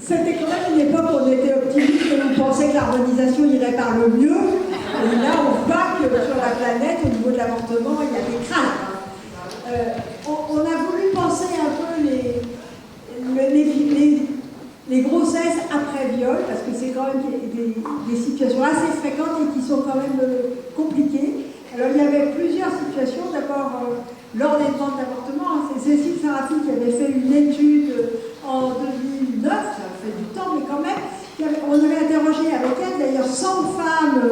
c'était quand même une époque où on était optimiste et on pensait que l'harmonisation irait par le mieux. Et là, on voit que sur la planète, au niveau de l'avortement, il y a des craintes. On a voulu penser un peu les grossesses après viol, parce que c'est quand même des situations assez fréquentes et qui sont quand même compliquées. Alors, il y avait plusieurs situations. D'abord, lors des temps d'avortement, c'est Cécile Sarafi qui avait fait une étude en 2009, ça fait du temps, mais quand même, on avait interrogé avec elle d'ailleurs 100 femmes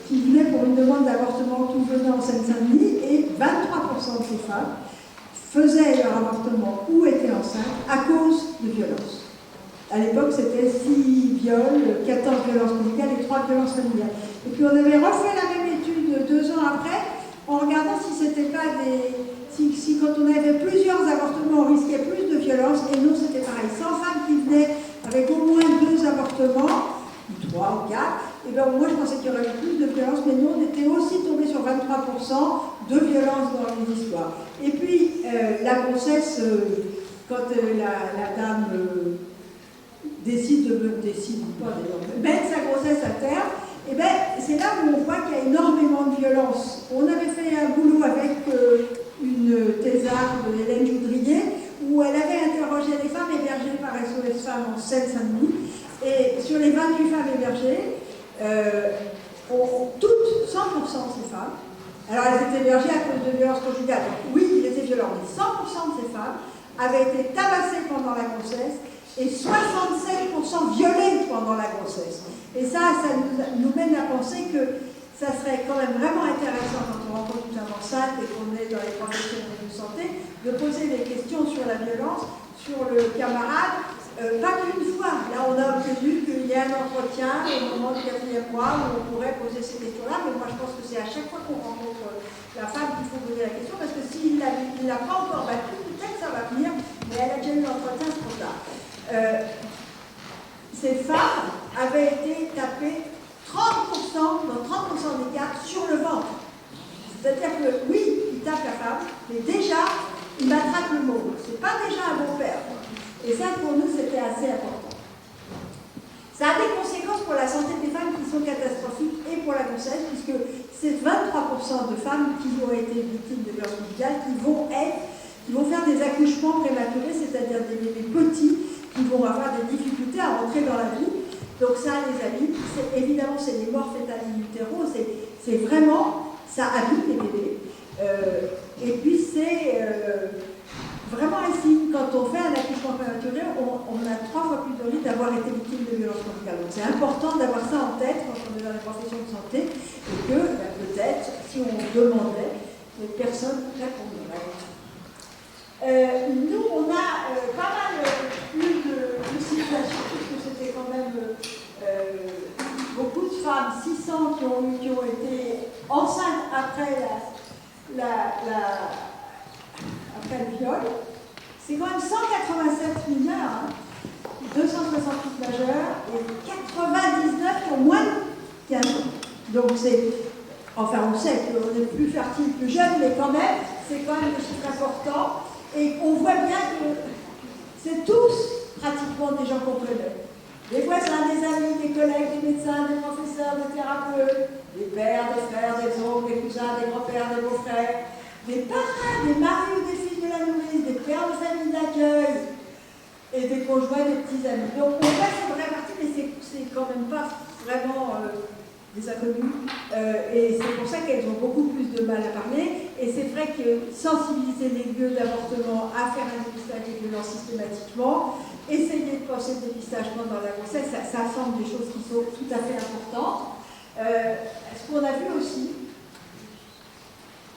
qui venaient pour une demande d'avortement, tout venant en Seine-Saint-Denis, et 23% de ces femmes faisaient leur avortement ou étaient enceintes à cause de violences. À l'époque, c'était 6 viols, 14 violences conjugales et 3 violences familiales. Et puis on avait refait la même étude 2 ans après, en regardant si c'était pas si quand on avait plusieurs avortements, on risquait plus de violences, et non, c'était pareil. 100 femmes qui venaient avec au moins 2 avortements, 3 ou 4, et bien moi je pensais qu'il y aurait eu plus de violences, mais nous on était aussi tombé sur 23% de violences dans les histoires. Et puis la grossesse, quand la dame décide pas d'ailleurs, mettre sa grossesse à terme, et bien c'est là où on voit qu'il y a énormément de violence. On avait fait un boulot avec une thésarde, Hélène Joudrier, où elle avait interrogé des femmes hébergées par SOS Femmes en Seine-Saint-Denis, et sur les 28 femmes hébergées, toutes, 100% de ces femmes, alors elles étaient hébergées à cause de violences conjugales, donc oui, il était violent, mais 100% de ces femmes avaient été tabassées pendant la grossesse et 67% violées pendant la grossesse. Et ça nous mène à penser que ça serait quand même vraiment intéressant quand on rencontre une femme enceinte et qu'on est dans les professionnels de santé, de poser des questions sur la violence, sur le camarade, pas qu'une fois. Là, on a obtenu qu'il y ait un entretien au moment du 4e mois où on pourrait poser ces questions-là, mais moi je pense que c'est à chaque fois qu'on rencontre la femme qu'il faut poser la question, parce que s'il ne l'a pas encore battue, peut-être ça va venir, mais elle a déjà eu l'entretien, c'est trop tard. Ces femmes avaient été tapées 30%, dans 30% des cas, sur le ventre. C'est-à-dire que, oui, il tape la femme, mais déjà, il m'attrape le mot. C'est pas déjà un bon père. Et ça, pour nous, c'était assez important. Ça a des conséquences pour la santé des femmes qui sont catastrophiques et pour la grossesse, puisque c'est 23% de femmes qui ont été victimes de violences conjugales qui vont faire des accouchements prématurés, c'est-à-dire des bébés petits qui vont avoir des difficultés à rentrer dans la vie. Donc ça, les amis, évidemment, c'est des morts fétales in utero, c'est vraiment, ça abîme les bébés. Et puis c'est vraiment un signe, quand on fait un accouchement prématuré, on a 3 fois plus de risque d'avoir été victime de violences conjugales. Donc c'est important d'avoir ça en tête quand on est dans les professions de santé, et que peut-être, si on demandait, les personnes réponderaient. Nous, on a pas mal plus de situations, puisque c'était quand même beaucoup de femmes, 600 qui ont été enceintes après après le viol. C'est quand même 187 mineurs, 268 majeurs et 99 qui ont moins de 15 ans. Donc enfin on sait qu'on est plus fertile, plus jeune, mais quand même, c'est quand même des chiffres importants. Et on voit bien que c'est tous pratiquement des gens qu'on connaît. Des voisins, des amis, des collègues, des médecins, des professeurs, des thérapeutes, des pères, des frères, des oncles, des cousins, des grands-pères, des beaux-frères, des parrains, des maris ou des filles de la nourrice, des pères de famille d'accueil et des conjoints, des petits amis. Donc on voit cette vraie partie, mais c'est quand même pas vraiment des inconnus. Et c'est pour ça qu'elles ont beaucoup plus de mal à parler. Et c'est vrai que sensibiliser les lieux d'avortement à faire un dépistage des violences systématiquement, essayer de penser le dépistage pendant la grossesse, ça semble des choses qui sont tout à fait importantes. Ce qu'on a vu aussi,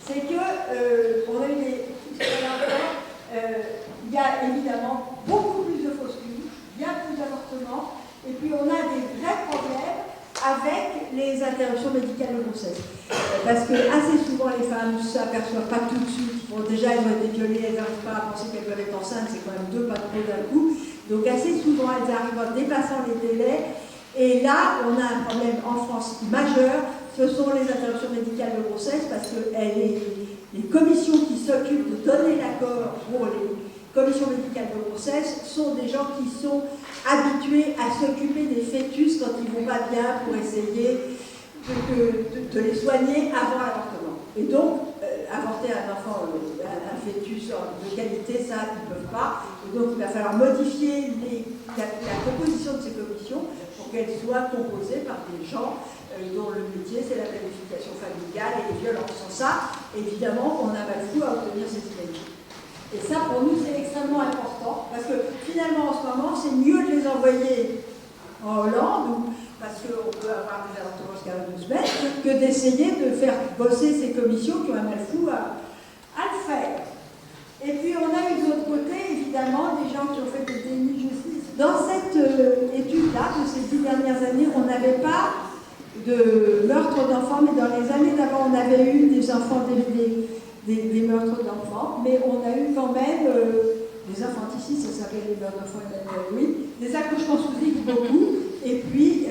c'est que on a eu il y a évidemment beaucoup plus de fausses couches, bien plus d'avortements, et puis on a des vrais problèmes avec les interruptions médicales de grossesse. Parce que assez souvent les femmes ne s'aperçoivent pas tout de suite. Bon, déjà elles ont été violées, elles n'arrivent pas à penser qu'elles peuvent être enceintes, c'est quand même 2 pas trop d'un coup. Donc assez souvent elles arrivent en dépassant les délais. Et là, on a un problème en France majeur, ce sont les interruptions médicales de grossesse, parce que les commissions qui s'occupent de donner l'accord pour commission médicale de grossesse sont des gens qui sont habitués à s'occuper des fœtus quand ils vont pas bien pour essayer de les soigner avant l'avortement. Et donc, avorter un enfant, un fœtus de qualité, ça, ils ne peuvent pas. Et donc, il va falloir modifier la composition de ces commissions pour qu'elles soient composées par des gens dont le métier, c'est la planification familiale et les violences. Sans ça, évidemment, on a mal fou à obtenir ces immunités. Et ça, pour nous, c'est extrêmement important, parce que finalement, en ce moment, c'est mieux de les envoyer en Hollande, parce qu'on peut avoir des avortements jusqu'à 2 semaines, que d'essayer de faire bosser ces commissions qui ont un mal fou à le faire. Et puis, on a eu de l'autre côté, évidemment, des gens qui ont fait des dénis de justice. Dans cette étude-là, de ces 10 dernières années, on n'avait pas de meurtre d'enfants, mais dans les années d'avant, on avait eu des enfants, des meurtres d'enfants, mais on a eu quand même des infanticides, ça s'appelle les meurtres d'enfants, oui, des accouchements sous-dits beaucoup, et puis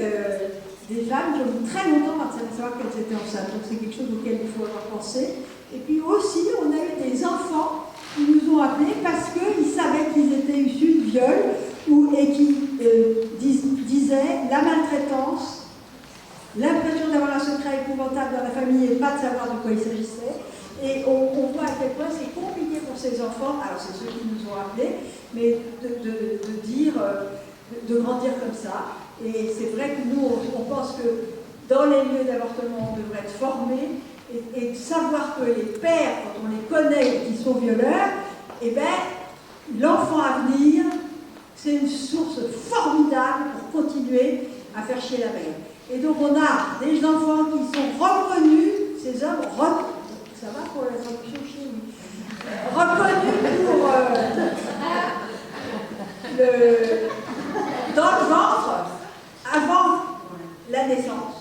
des femmes qui ont mis très longtemps à savoir qu'elles étaient enceintes, donc c'est quelque chose auquel il faut avoir pensé. Et puis aussi, on a eu des enfants qui nous ont appelés parce qu'ils savaient qu'ils étaient issus de viol et qui disaient la maltraitance, l'impression d'avoir un secret épouvantable dans la famille et pas de savoir de quoi il s'agissait. Et on voit à quel point c'est compliqué pour ces enfants, alors c'est ceux qui nous ont appelés, mais de grandir comme ça. Et c'est vrai que nous, on pense que dans les lieux d'avortement, on devrait être formés et savoir que les pères, quand on les connaît et qui sont violeurs, eh bien, l'enfant à venir, c'est une source formidable pour continuer à faire chier la mère. Et donc on a des enfants qui sont reconnus, ces hommes, ça va pour la traduction chez lui, reconnus pour dans le ventre avant la naissance,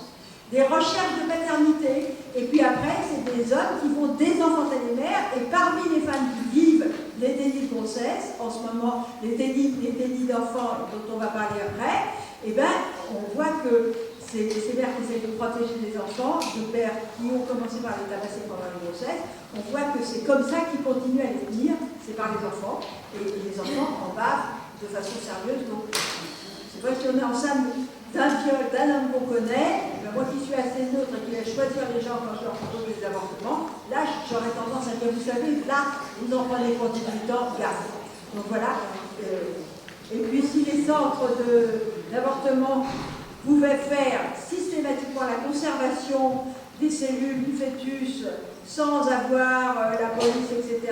des recherches de maternité, et puis après c'est des hommes qui vont désenfanter les mères, et parmi les femmes qui vivent les dénis de grossesse, en ce moment les dénis d'enfants dont on va parler après, eh bien on voit que ces mères qui essaient de protéger les enfants, de pères qui ont commencé par les tabasser pendant les grossesses, on voit que c'est comme ça qu'ils continuent à les tenir, c'est par les enfants, et les enfants en bavent de façon sérieuse. Donc, c'est vrai que si on est enceinte d'un viol, d'un homme qu'on connaît, ben moi qui suis assez neutre et qui vais choisir les gens quand je leur propose des avortements, là j'aurais tendance à dire, vous savez, là vous en prenez pour 18 ans, gaffe. Donc voilà. Et puis si les centres d'avortement pouvaient faire systématiquement la conservation des cellules du fœtus sans avoir la police, etc.,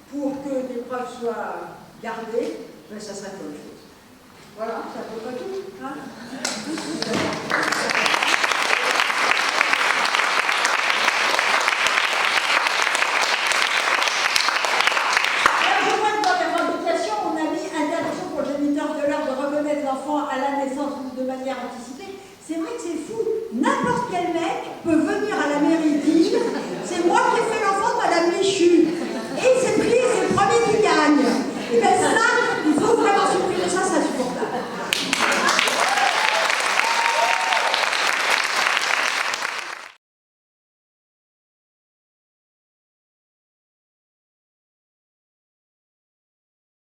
pour que des preuves soient gardées, ben ça serait autre chose. Voilà, c'est à peu près tout. Hein. Alors, je vois que dans les revendications, on a mis interdiction pour le géniteur violeur de reconnaître l'enfant à la naissance ou de manière anticipée. C'est vrai que c'est fou. N'importe quel mec peut venir à la mairie dire « C'est moi qui ai fait l'enfant de Madame Michu ».